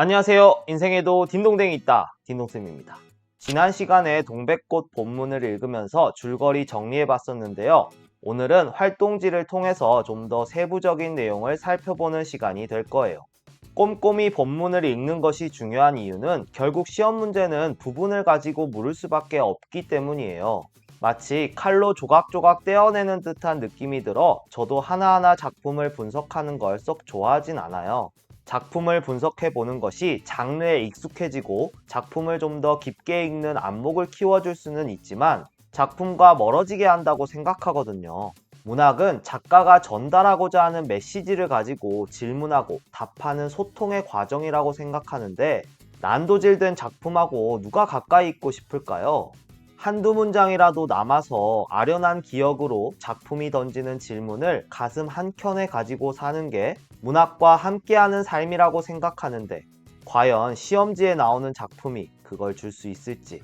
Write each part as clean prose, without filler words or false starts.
안녕하세요. 인생에도 딩동댕이 있다. 딩동쌤입니다. 지난 시간에 동백꽃 본문을 읽으면서 줄거리 정리해 봤었는데요. 오늘은 활동지를 통해서 좀 더 세부적인 내용을 살펴보는 시간이 될 거예요. 꼼꼼히 본문을 읽는 것이 중요한 이유는 결국 시험 문제는 부분을 가지고 물을 수밖에 없기 때문이에요. 마치 칼로 조각조각 떼어내는 듯한 느낌이 들어 저도 하나하나 작품을 분석하는 걸 썩 좋아하진 않아요. 작품을 분석해 보는 것이 장르에 익숙해지고 작품을 좀 더 깊게 읽는 안목을 키워줄 수는 있지만 작품과 멀어지게 한다고 생각하거든요. 문학은 작가가 전달하고자 하는 메시지를 가지고 질문하고 답하는 소통의 과정이라고 생각하는데 난도질된 작품하고 누가 가까이 있고 싶을까요? 한두 문장이라도 남아서 아련한 기억으로 작품이 던지는 질문을 가슴 한켠에 가지고 사는 게 문학과 함께하는 삶이라고 생각하는데 과연 시험지에 나오는 작품이 그걸 줄 수 있을지.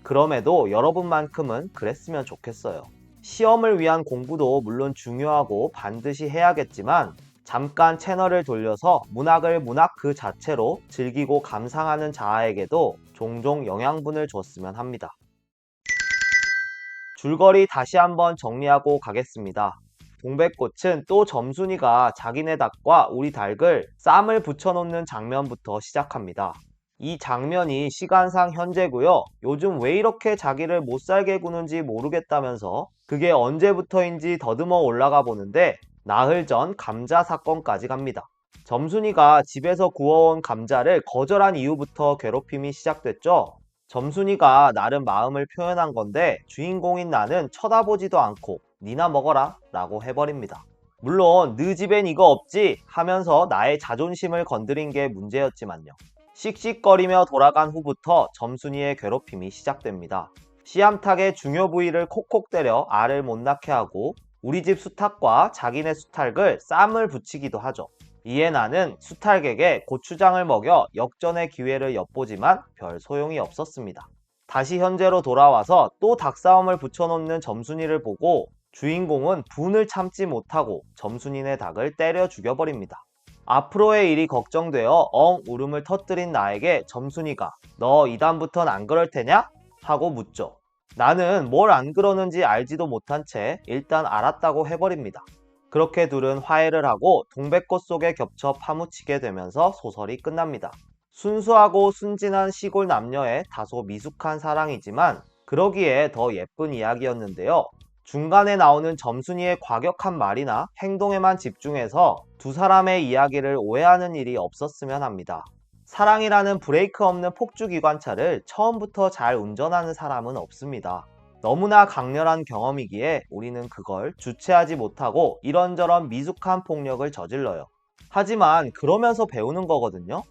그럼에도 여러분만큼은 그랬으면 좋겠어요. 시험을 위한 공부도 물론 중요하고 반드시 해야겠지만 잠깐 채널을 돌려서 문학을 문학 그 자체로 즐기고 감상하는 자아에게도 종종 영양분을 줬으면 합니다. 줄거리 다시 한번 정리하고 가겠습니다. 동백꽃은 또 점순이가 자기네 닭과 우리 닭을 쌈을 붙여놓는 장면부터 시작합니다. 이 장면이 시간상 현재고요. 요즘 왜 이렇게 자기를 못살게 구는지 모르겠다면서 그게 언제부터인지 더듬어 올라가 보는데 나흘 전 감자 사건까지 갑니다. 점순이가 집에서 구워온 감자를 거절한 이후부터 괴롭힘이 시작됐죠. 점순이가 나름 마음을 표현한 건데 주인공인 나는 쳐다보지도 않고 니나 먹어라 라고 해버립니다. 물론 느 집엔 이거 없지 하면서 나의 자존심을 건드린 게 문제였지만요. 씩씩거리며 돌아간 후부터 점순이의 괴롭힘이 시작됩니다. 씨암탉의 중요 부위를 콕콕 때려 알을 못 낳게 하고 우리 집 수탉과 자기네 수탉을 쌈을 붙이기도 하죠. 이에 나는 수탉에게 고추장을 먹여 역전의 기회를 엿보지만 별 소용이 없었습니다. 다시 현재로 돌아와서 또 닭싸움을 붙여놓는 점순이를 보고 주인공은 분을 참지 못하고 점순이네 닭을 때려 죽여버립니다. 앞으로의 일이 걱정되어 울음을 터뜨린 나에게 점순이가 너 이다음부턴 안 그럴 테냐? 하고 묻죠. 나는 뭘 안 그러는지 알지도 못한 채 일단 알았다고 해버립니다. 그렇게 둘은 화해를 하고 동백꽃 속에 겹쳐 파묻히게 되면서 소설이 끝납니다. 순수하고 순진한 시골 남녀의 다소 미숙한 사랑이지만 그러기에 더 예쁜 이야기였는데요. 중간에 나오는 점순이의 과격한 말이나 행동에만 집중해서 두 사람의 이야기를 오해하는 일이 없었으면 합니다. 사랑이라는 브레이크 없는 폭주기관차를 처음부터 잘 운전하는 사람은 없습니다. 너무나 강렬한 경험이기에 우리는 그걸 주체하지 못하고 이런저런 미숙한 폭력을 저질러요. 하지만 그러면서 배우는 거거든요.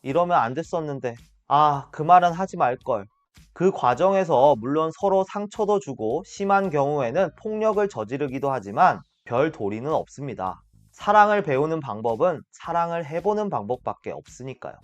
이러면 안 됐었는데. 그 말은 하지 말걸. 그 과정에서 물론 서로 상처도 주고 심한 경우에는 폭력을 저지르기도 하지만 별 도리는 없습니다. 사랑을 배우는 방법은 사랑을 해보는 방법밖에 없으니까요.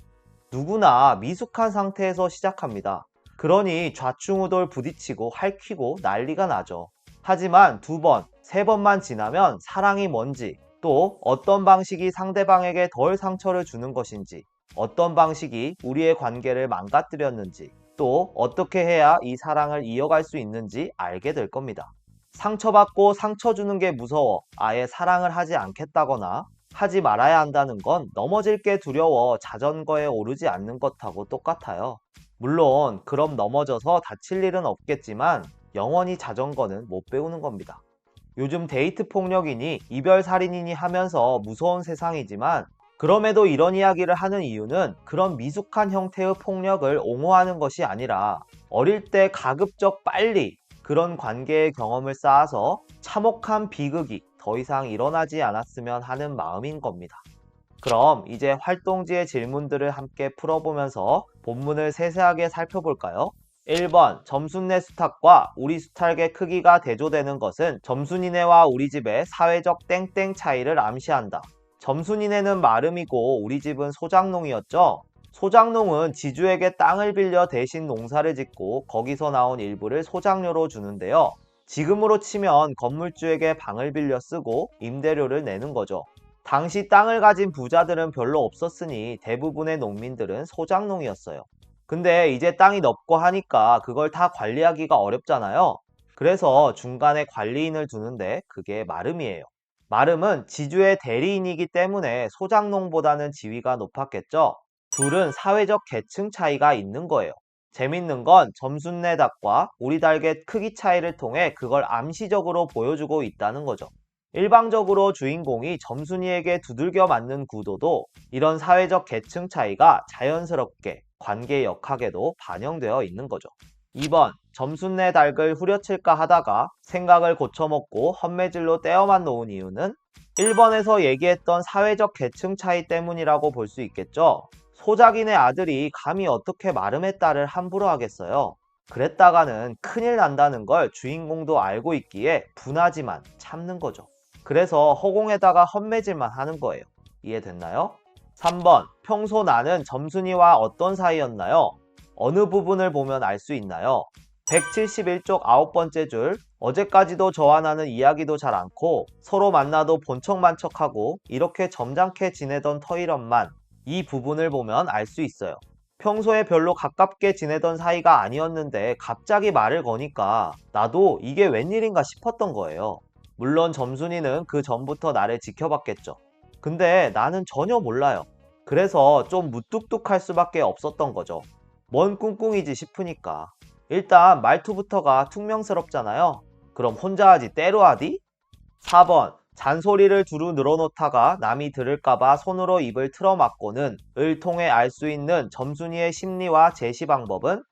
누구나 미숙한 상태에서 시작합니다. 그러니 좌충우돌 부딪히고 핥히고 난리가 나죠. 하지만 두 번, 세 번만 지나면 사랑이 뭔지, 또 어떤 방식이 상대방에게 덜 상처를 주는 것인지, 어떤 방식이 우리의 관계를 망가뜨렸는지, 또 어떻게 해야 이 사랑을 이어갈 수 있는지 알게 될 겁니다. 상처받고 상처 주는 게 무서워 아예 사랑을 하지 않겠다거나 하지 말아야 한다는 건 넘어질 게 두려워 자전거에 오르지 않는 것하고 똑같아요. 물론 그럼 넘어져서 다칠 일은 없겠지만 영원히 자전거는 못 배우는 겁니다. 요즘 데이트 폭력이니 이별 살인이니 하면서 무서운 세상이지만 그럼에도 이런 이야기를 하는 이유는 그런 미숙한 형태의 폭력을 옹호하는 것이 아니라 어릴 때 가급적 빨리 그런 관계의 경험을 쌓아서 참혹한 비극이 더 이상 일어나지 않았으면 하는 마음인 겁니다. 그럼 이제 활동지의 질문들을 함께 풀어보면서 본문을 세세하게 살펴볼까요? 1번 점순네 수탉과 우리 수탉의 크기가 대조되는 것은 점순이네와 우리 집의 사회적 땡땡 차이를 암시한다. 점순이네는 마름이고 우리 집은 소작농이었죠. 소작농은 지주에게 땅을 빌려 대신 농사를 짓고 거기서 나온 일부를 소작료로 주는데요. 지금으로 치면 건물주에게 방을 빌려 쓰고 임대료를 내는 거죠. 당시 땅을 가진 부자들은 별로 없었으니 대부분의 농민들은 소작농이었어요. 근데 이제 땅이 넓고 하니까 그걸 다 관리하기가 어렵잖아요. 그래서 중간에 관리인을 두는데 그게 마름이에요. 마름은 지주의 대리인이기 때문에 소작농보다는 지위가 높았겠죠. 둘은 사회적 계층 차이가 있는 거예요. 재밌는 건 점순내 닭과 우리 닭의 크기 차이를 통해 그걸 암시적으로 보여주고 있다는 거죠. 일방적으로 주인공이 점순이에게 두들겨 맞는 구도도 이런 사회적 계층 차이가 자연스럽게 관계 역학에도 반영되어 있는 거죠. 2번, 점순내 닭을 후려칠까 하다가 생각을 고쳐먹고 헛매질로 떼어만 놓은 이유는 1번에서 얘기했던 사회적 계층 차이 때문이라고 볼 수 있겠죠. 소작인의 아들이 감히 어떻게 마름의 딸을 함부로 하겠어요. 그랬다가는 큰일 난다는 걸 주인공도 알고 있기에 분하지만 참는 거죠. 그래서 허공에다가 헛매질만 하는 거예요. 이해됐나요? 3번, 평소 나는 점순이와 어떤 사이였나요? 어느 부분을 보면 알 수 있나요? 171쪽 9번째 줄, 어제까지도 저와 나는 이야기도 잘 않고 서로 만나도 본 척만 척하고 이렇게 점잖게 지내던 터이런만, 이 부분을 보면 알 수 있어요. 평소에 별로 가깝게 지내던 사이가 아니었는데 갑자기 말을 거니까 나도 이게 웬일인가 싶었던 거예요. 물론 점순이는 그 전부터 나를 지켜봤겠죠. 근데 나는 전혀 몰라요. 그래서 좀 무뚝뚝할 수밖에 없었던 거죠. 뭔 꿍꿍이지 싶으니까. 일단 말투부터가 퉁명스럽잖아요. 그럼 혼자 하지 때로 하디? 4번, 잔소리를 두루 늘어놓다가 남이 들을까봐 손으로 입을 틀어막고는 을 통해 알 수 있는 점순이의 심리와 제시 방법은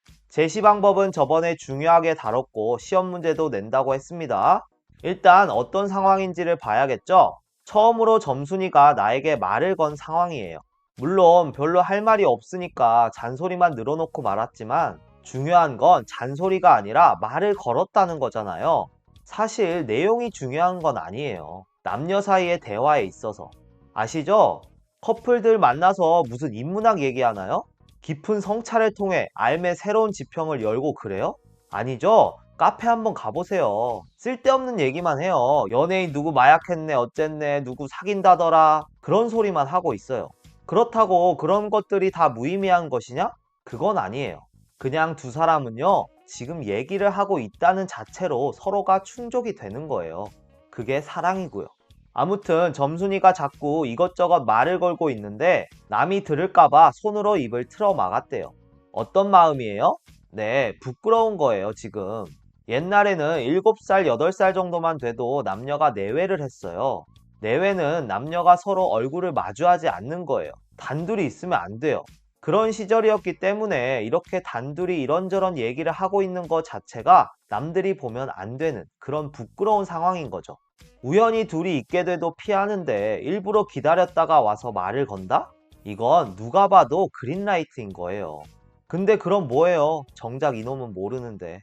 저번에 중요하게 다뤘고 시험 문제도 낸다고 했습니다. 일단 어떤 상황인지를 봐야겠죠? 처음으로 점순이가 나에게 말을 건 상황이에요. 물론 별로 할 말이 없으니까 잔소리만 늘어놓고 말았지만 중요한 건 잔소리가 아니라 말을 걸었다는 거잖아요. 사실 내용이 중요한 건 아니에요. 남녀 사이의 대화에 있어서. 아시죠? 커플들 만나서 무슨 인문학 얘기하나요? 깊은 성찰을 통해 삶의 새로운 지평을 열고 그래요? 아니죠? 카페 한번 가보세요. 쓸데없는 얘기만 해요. 연예인 누구 마약했네, 어쨌네, 누구 사귄다더라. 그런 소리만 하고 있어요. 그렇다고 그런 것들이 다 무의미한 것이냐? 그건 아니에요. 그냥 두 사람은요, 지금 얘기를 하고 있다는 자체로 서로가 충족이 되는 거예요. 그게 사랑이고요. 아무튼 점순이가 자꾸 이것저것 말을 걸고 있는데 남이 들을까봐 손으로 입을 틀어 막았대요. 어떤 마음이에요? 네, 부끄러운 거예요, 지금. 옛날에는 7살, 8살 정도만 돼도 남녀가 내외를 했어요. 내외는 남녀가 서로 얼굴을 마주하지 않는 거예요. 단둘이 있으면 안 돼요. 그런 시절이었기 때문에 이렇게 단둘이 이런저런 얘기를 하고 있는 것 자체가 남들이 보면 안 되는 그런 부끄러운 상황인 거죠. 우연히 둘이 있게 돼도 피하는데 일부러 기다렸다가 와서 말을 건다? 이건 누가 봐도 그린라이트인 거예요. 근데 그럼 뭐예요? 정작 이놈은 모르는데.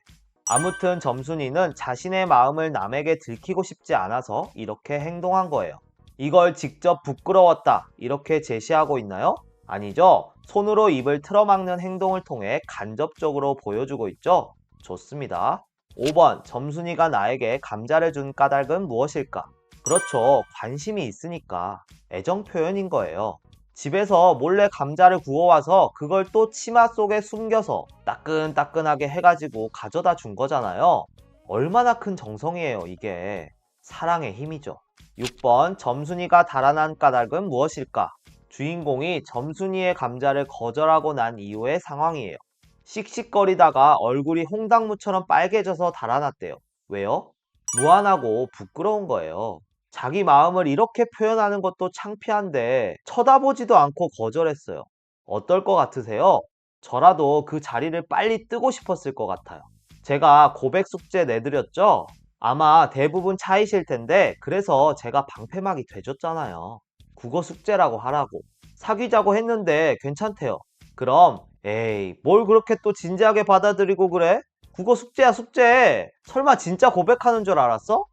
아무튼 점순이는 자신의 마음을 남에게 들키고 싶지 않아서 이렇게 행동한 거예요. 이걸 직접 부끄러웠다 이렇게 제시하고 있나요? 아니죠. 손으로 입을 틀어막는 행동을 통해 간접적으로 보여주고 있죠. 좋습니다. 5번, 점순이가 나에게 감자를 준 까닭은 무엇일까? 그렇죠. 관심이 있으니까. 애정 표현인 거예요. 집에서 몰래 감자를 구워와서 그걸 또 치마 속에 숨겨서 따끈따끈하게 해가지고 가져다 준 거잖아요. 얼마나 큰 정성이에요, 이게. 사랑의 힘이죠. 6번, 점순이가 달아난 까닭은 무엇일까? 주인공이 점순이의 감자를 거절하고 난 이후의 상황이에요. 씩씩거리다가 얼굴이 홍당무처럼 빨개져서 달아났대요. 왜요? 무안하고 부끄러운 거예요. 자기 마음을 이렇게 표현하는 것도 창피한데 쳐다보지도 않고 거절했어요. 어떨 것 같으세요? 저라도 그 자리를 빨리 뜨고 싶었을 것 같아요. 제가 고백 숙제 내드렸죠? 아마 대부분 차이실 텐데 그래서 제가 방패막이 돼줬잖아요. 국어 숙제라고 하라고. 사귀자고 했는데 괜찮대요. 그럼 에이 뭘 그렇게 또 진지하게 받아들이고 그래? 국어 숙제야 숙제. 설마 진짜 고백하는 줄 알았어?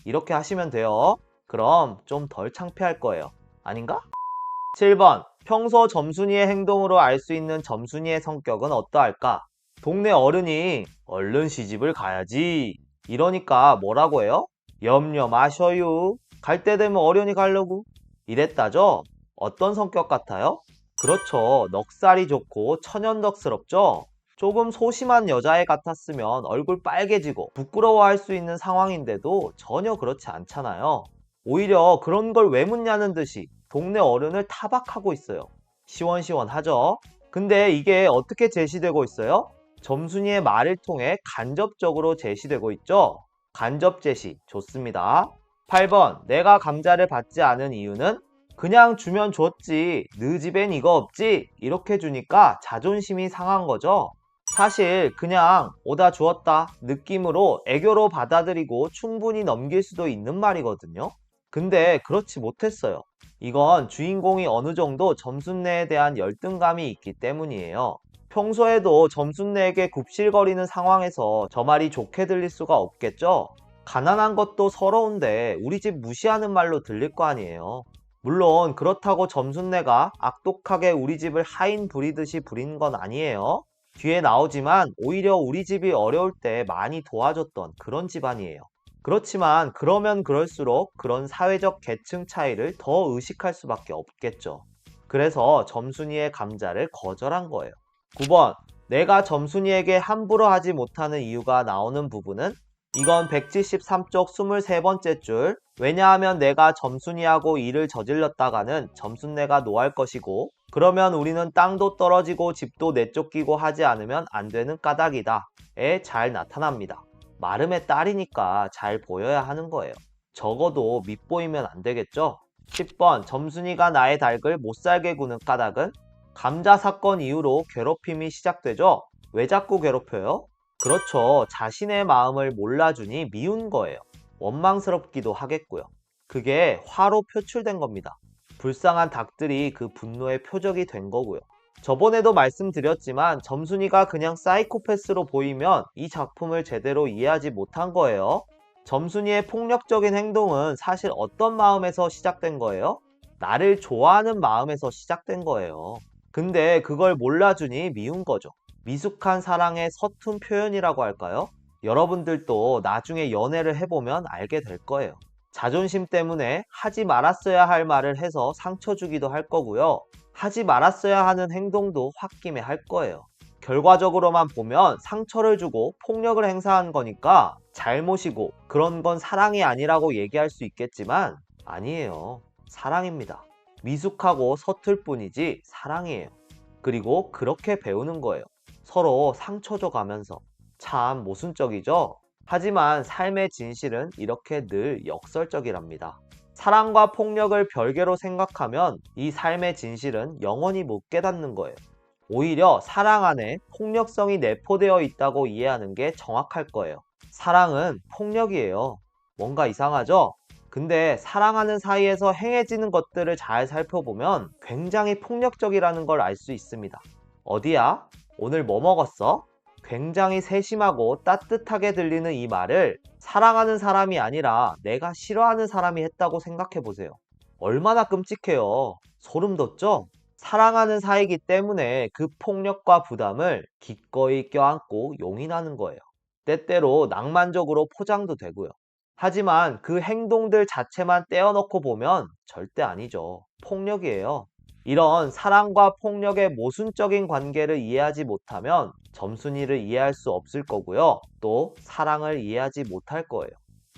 이렇게 하시면 돼요. 그럼 좀 덜 창피할 거예요. 아닌가? 7번, 평소 점순이의 행동으로 알 수 있는 점순이의 성격은 어떠할까? 동네 어른이 얼른 시집을 가야지 이러니까 뭐라고 해요? 염려 마셔요. 갈 때 되면 어련히 가려고. 이랬다죠? 어떤 성격 같아요? 그렇죠. 넉살이 좋고 천연덕스럽죠? 조금 소심한 여자애 같았으면 얼굴 빨개지고 부끄러워할 수 있는 상황인데도 전혀 그렇지 않잖아요. 오히려 그런 걸 왜 묻냐는 듯이 동네 어른을 타박하고 있어요. 시원시원하죠? 근데 이게 어떻게 제시되고 있어요? 점순이의 말을 통해 간접적으로 제시되고 있죠? 간접 제시 좋습니다. 8번 내가 감자를 받지 않은 이유는 그냥 주면 줬지 느 집엔 이거 없지 이렇게 주니까 자존심이 상한 거죠. 사실 그냥 오다 주었다 느낌으로 애교로 받아들이고 충분히 넘길 수도 있는 말이거든요. 근데 그렇지 못했어요. 이건 주인공이 어느 정도 점순내에 대한 열등감이 있기 때문이에요. 평소에도 점순내에게 굽실거리는 상황에서 저 말이 좋게 들릴 수가 없겠죠? 가난한 것도 서러운데 우리 집 무시하는 말로 들릴 거 아니에요. 물론 그렇다고 점순내가 악독하게 우리 집을 하인 부리듯이 부린 건 아니에요. 뒤에 나오지만 오히려 우리 집이 어려울 때 많이 도와줬던 그런 집안이에요. 그렇지만 그러면 그럴수록 그런 사회적 계층 차이를 더 의식할 수밖에 없겠죠. 그래서 점순이의 감자를 거절한 거예요. 9번 내가 점순이에게 함부로 하지 못하는 이유가 나오는 부분은 이건 173쪽 23번째 줄. 왜냐하면 내가 점순이하고 일을 저질렀다가는 점순내가 노할 것이고 그러면 우리는 땅도 떨어지고 집도 내쫓기고 하지 않으면 안 되는 까닭이다. 에 잘 나타납니다. 마름의 딸이니까 잘 보여야 하는 거예요. 적어도 밉보이면 안 되겠죠? 10번 점순이가 나의 닭을 못살게 구는 까닭은 감자 사건 이후로 괴롭힘이 시작되죠? 왜 자꾸 괴롭혀요? 그렇죠. 자신의 마음을 몰라주니 미운 거예요. 원망스럽기도 하겠고요. 그게 화로 표출된 겁니다. 불쌍한 닭들이 그 분노의 표적이 된 거고요. 저번에도 말씀드렸지만 점순이가 그냥 사이코패스로 보이면 이 작품을 제대로 이해하지 못한 거예요. 점순이의 폭력적인 행동은 사실 어떤 마음에서 시작된 거예요? 나를 좋아하는 마음에서 시작된 거예요. 근데 그걸 몰라주니 미운 거죠. 미숙한 사랑의 서툰 표현이라고 할까요? 여러분들도 나중에 연애를 해보면 알게 될 거예요. 자존심 때문에 하지 말았어야 할 말을 해서 상처 주기도 할 거고요. 하지 말았어야 하는 행동도 홧김에 할 거예요. 결과적으로만 보면 상처를 주고 폭력을 행사한 거니까 잘못이고 그런 건 사랑이 아니라고 얘기할 수 있겠지만 아니에요. 사랑입니다. 미숙하고 서툴 뿐이지 사랑이에요. 그리고 그렇게 배우는 거예요. 서로 상처 줘가면서. 참 모순적이죠? 하지만 삶의 진실은 이렇게 늘 역설적이랍니다. 사랑과 폭력을 별개로 생각하면 이 삶의 진실은 영원히 못 깨닫는 거예요. 오히려 사랑 안에 폭력성이 내포되어 있다고 이해하는 게 정확할 거예요. 사랑은 폭력이에요. 뭔가 이상하죠? 근데 사랑하는 사이에서 행해지는 것들을 잘 살펴보면 굉장히 폭력적이라는 걸 알 수 있습니다. 어디야? 오늘 뭐 먹었어? 굉장히 세심하고 따뜻하게 들리는 이 말을 사랑하는 사람이 아니라 내가 싫어하는 사람이 했다고 생각해 보세요. 얼마나 끔찍해요. 소름 돋죠? 사랑하는 사이기 때문에 그 폭력과 부담을 기꺼이 껴안고 용인하는 거예요. 때때로 낭만적으로 포장도 되고요. 하지만 그 행동들 자체만 떼어놓고 보면 절대 아니죠. 폭력이에요. 이런 사랑과 폭력의 모순적인 관계를 이해하지 못하면 점순이를 이해할 수 없을 거고요. 또 사랑을 이해하지 못할 거예요.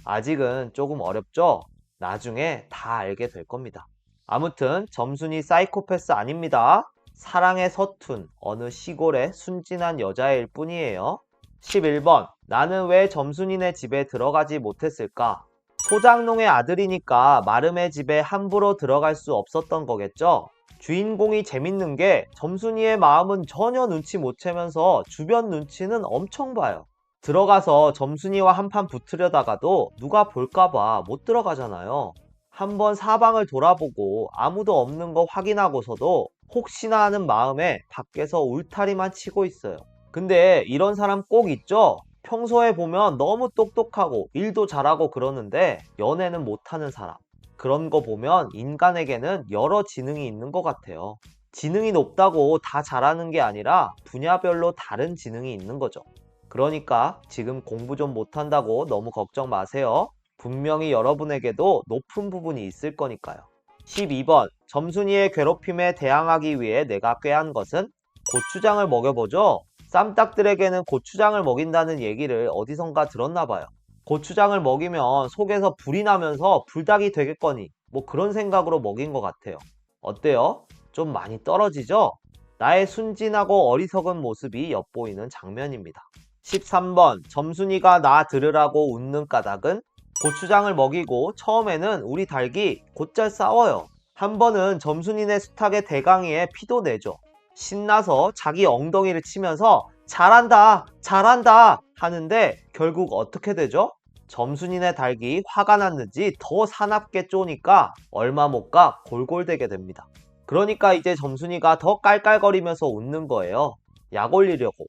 아직은 조금 어렵죠? 나중에 다 알게 될 겁니다. 아무튼 점순이 사이코패스 아닙니다. 사랑에 서툰 어느 시골의 순진한 여자일 뿐이에요. 11번 나는 왜 점순이네 집에 들어가지 못했을까? 소장농의 아들이니까 마름의 집에 함부로 들어갈 수 없었던 거겠죠? 주인공이 재밌는 게 점순이의 마음은 전혀 눈치 못 채면서 주변 눈치는 엄청 봐요. 들어가서 점순이와 한판 붙으려다가도 누가 볼까봐 못 들어가잖아요. 한번 사방을 돌아보고 아무도 없는 거 확인하고서도 혹시나 하는 마음에 밖에서 울타리만 치고 있어요. 근데 이런 사람 꼭 있죠? 평소에 보면 너무 똑똑하고 일도 잘하고 그러는데 연애는 못하는 사람. 그런 거 보면 인간에게는 여러 지능이 있는 것 같아요. 지능이 높다고 다 잘하는 게 아니라 분야별로 다른 지능이 있는 거죠. 그러니까 지금 공부 좀 못한다고 너무 걱정 마세요. 분명히 여러분에게도 높은 부분이 있을 거니까요. 12번 점순이의 괴롭힘에 대항하기 위해 내가 꾀한 것은 고추장을 먹여보죠. 쌈딱들에게는 고추장을 먹인다는 얘기를 어디선가 들었나 봐요. 고추장을 먹이면 속에서 불이 나면서 불닭이 되겠거니 뭐 그런 생각으로 먹인 것 같아요. 어때요? 좀 많이 떨어지죠? 나의 순진하고 어리석은 모습이 엿보이는 장면입니다. 13번 점순이가 나 들으라고 웃는 까닭은 고추장을 먹이고 처음에는 우리 닭이 곧잘 싸워요. 한 번은 점순이네 수탉의 대강이에 피도 내죠. 신나서 자기 엉덩이를 치면서 잘한다, 잘한다 하는데 결국 어떻게 되죠? 점순이네 닭이 화가 났는지 더 사납게 쪼니까 얼마 못 가 골골대게 됩니다. 그러니까 이제 점순이가 더 깔깔거리면서 웃는 거예요. 약 올리려고.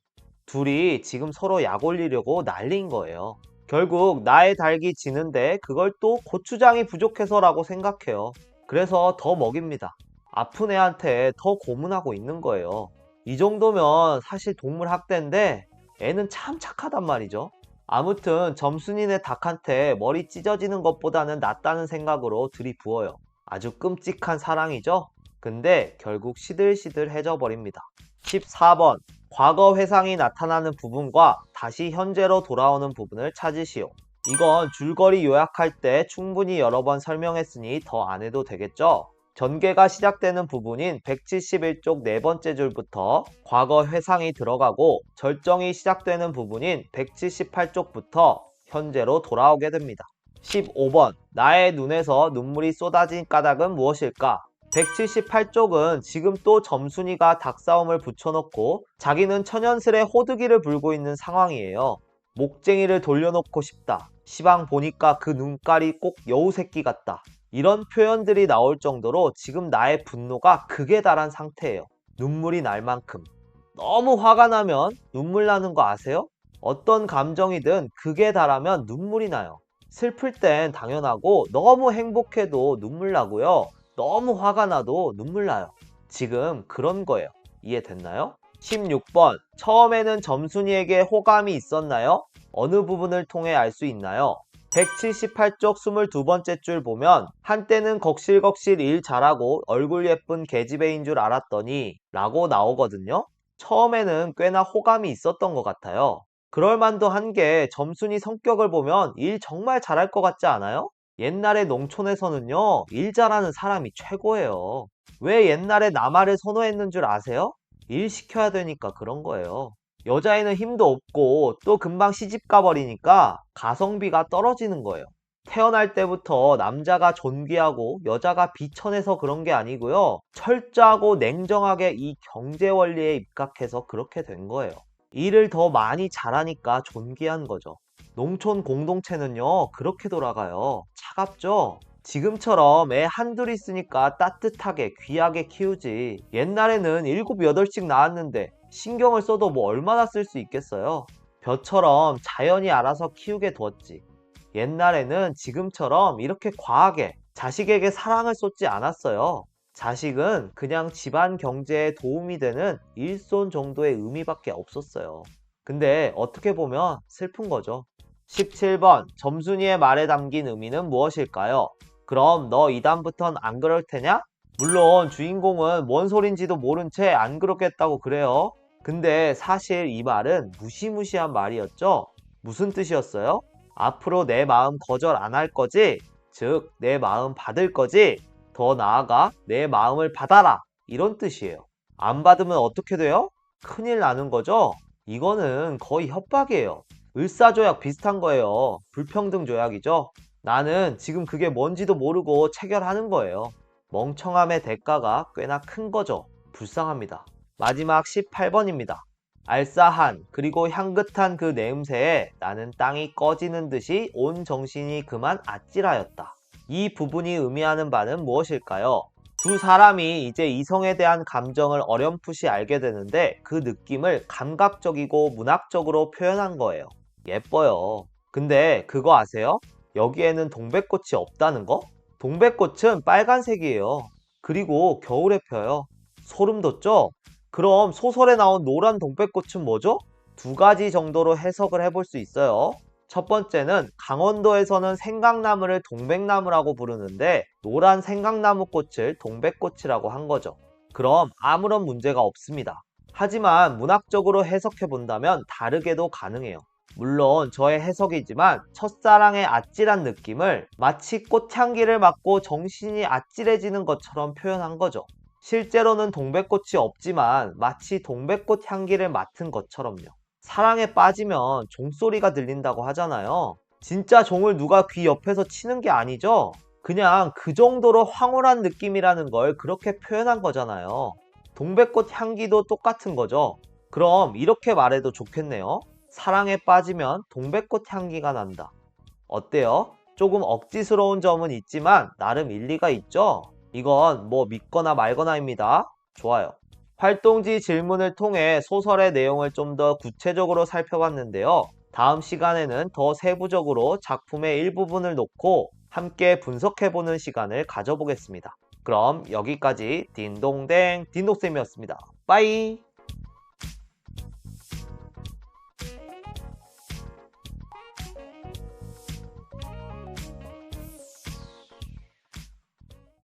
둘이 지금 서로 약 올리려고 난리인 거예요. 결국 나의 닭이 지는데 그걸 또 고추장이 부족해서라고 생각해요. 그래서 더 먹입니다. 아픈 애한테 더 고문하고 있는 거예요. 이 정도면 사실 동물 학대인데 애는 참 착하단 말이죠. 아무튼 점순이네 닭한테 머리 찢어지는 것보다는 낫다는 생각으로 들이부어요. 아주 끔찍한 사랑이죠. 근데 결국 시들시들해져 버립니다. 14번 과거 회상이 나타나는 부분과 다시 현재로 돌아오는 부분을 찾으시오. 이건 줄거리 요약할 때 충분히 여러 번 설명했으니 더 안 해도 되겠죠? 전개가 시작되는 부분인 171쪽 네 번째 줄부터 과거 회상이 들어가고 절정이 시작되는 부분인 178쪽부터 현재로 돌아오게 됩니다. 15번 나의 눈에서 눈물이 쏟아진 까닭은 무엇일까? 178쪽은 지금 또 점순이가 닭싸움을 붙여놓고 자기는 천연스레 호두기를 불고 있는 상황이에요. 목쟁이를 돌려놓고 싶다. 시방 보니까 그 눈깔이 꼭 여우새끼 같다. 이런 표현들이 나올 정도로 지금 나의 분노가 극에 달한 상태예요. 눈물이 날 만큼. 너무 화가 나면 눈물 나는 거 아세요? 어떤 감정이든 극에 달하면 눈물이 나요. 슬플 땐 당연하고 너무 행복해도 눈물 나고요. 너무 화가 나도 눈물 나요. 지금 그런 거예요. 이해됐나요? 16번 처음에는 점순이에게 호감이 있었나요? 어느 부분을 통해 알 수 있나요? 178쪽 22번째 줄 보면 한때는 걱실걱실 일 잘하고 얼굴 예쁜 계집애인 줄 알았더니 라고 나오거든요. 처음에는 꽤나 호감이 있었던 것 같아요. 그럴만도 한 게 점순이 성격을 보면 일 정말 잘할 것 같지 않아요? 옛날에 농촌에서는요, 일 잘하는 사람이 최고예요. 왜 옛날에 남아를 선호했는 줄 아세요? 일 시켜야 되니까 그런 거예요. 여자애는 힘도 없고 또 금방 시집 가버리니까 가성비가 떨어지는 거예요. 태어날 때부터 남자가 존귀하고 여자가 비천해서 그런 게 아니고요. 철저하고 냉정하게 이 경제 원리에 입각해서 그렇게 된 거예요. 일을 더 많이 잘하니까 존귀한 거죠. 농촌 공동체는요, 그렇게 돌아가요. 차갑죠? 지금처럼 애 한둘 있으니까 따뜻하게 귀하게 키우지. 옛날에는 7, 8씩 낳았는데 신경을 써도 뭐 얼마나 쓸 수 있겠어요? 벼처럼 자연이 알아서 키우게 뒀지. 옛날에는 지금처럼 이렇게 과하게 자식에게 사랑을 쏟지 않았어요. 자식은 그냥 집안 경제에 도움이 되는 일손 정도의 의미밖에 없었어요. 근데 어떻게 보면 슬픈 거죠. 17번 점순이의 말에 담긴 의미는 무엇일까요? 그럼 너 이다음부턴 안 그럴 테냐? 물론 주인공은 뭔 소린지도 모른 채 안 그렇겠다고 그래요. 근데 사실 이 말은 무시무시한 말이었죠? 무슨 뜻이었어요? 앞으로 내 마음 거절 안 할 거지? 즉, 내 마음 받을 거지? 더 나아가 내 마음을 받아라. 이런 뜻이에요. 안 받으면 어떻게 돼요? 큰일 나는 거죠? 이거는 거의 협박이에요. 을사조약 비슷한 거예요. 불평등 조약이죠. 나는 지금 그게 뭔지도 모르고 체결하는 거예요. 멍청함의 대가가 꽤나 큰 거죠. 불쌍합니다. 마지막 18번입니다. 알싸한 그리고 향긋한 그 내음새에 나는 땅이 꺼지는 듯이 온 정신이 그만 아찔하였다. 이 부분이 의미하는 바는 무엇일까요? 두 사람이 이제 이성에 대한 감정을 어렴풋이 알게 되는데 그 느낌을 감각적이고 문학적으로 표현한 거예요. 예뻐요. 근데 그거 아세요? 여기에는 동백꽃이 없다는 거? 동백꽃은 빨간색이에요. 그리고 겨울에 펴요. 소름 돋죠? 그럼 소설에 나온 노란 동백꽃은 뭐죠? 두 가지 정도로 해석을 해볼 수 있어요. 첫 번째는 강원도에서는 생강나무를 동백나무라고 부르는데 노란 생강나무 꽃을 동백꽃이라고 한 거죠. 그럼 아무런 문제가 없습니다. 하지만 문학적으로 해석해 본다면 다르게도 가능해요. 물론 저의 해석이지만 첫사랑의 아찔한 느낌을 마치 꽃향기를 맡고 정신이 아찔해지는 것처럼 표현한 거죠. 실제로는 동백꽃이 없지만 마치 동백꽃 향기를 맡은 것처럼요. 사랑에 빠지면 종소리가 들린다고 하잖아요. 진짜 종을 누가 귀 옆에서 치는 게 아니죠? 그냥 그 정도로 황홀한 느낌이라는 걸 그렇게 표현한 거잖아요. 동백꽃 향기도 똑같은 거죠. 그럼 이렇게 말해도 좋겠네요. 사랑에 빠지면 동백꽃 향기가 난다. 어때요? 조금 억지스러운 점은 있지만 나름 일리가 있죠? 이건 뭐 믿거나 말거나입니다. 좋아요. 활동지 질문을 통해 소설의 내용을 좀 더 구체적으로 살펴봤는데요. 다음 시간에는 더 세부적으로 작품의 일부분을 놓고 함께 분석해보는 시간을 가져보겠습니다. 그럼 여기까지 딩동댕 딩동쌤이었습니다. 빠이!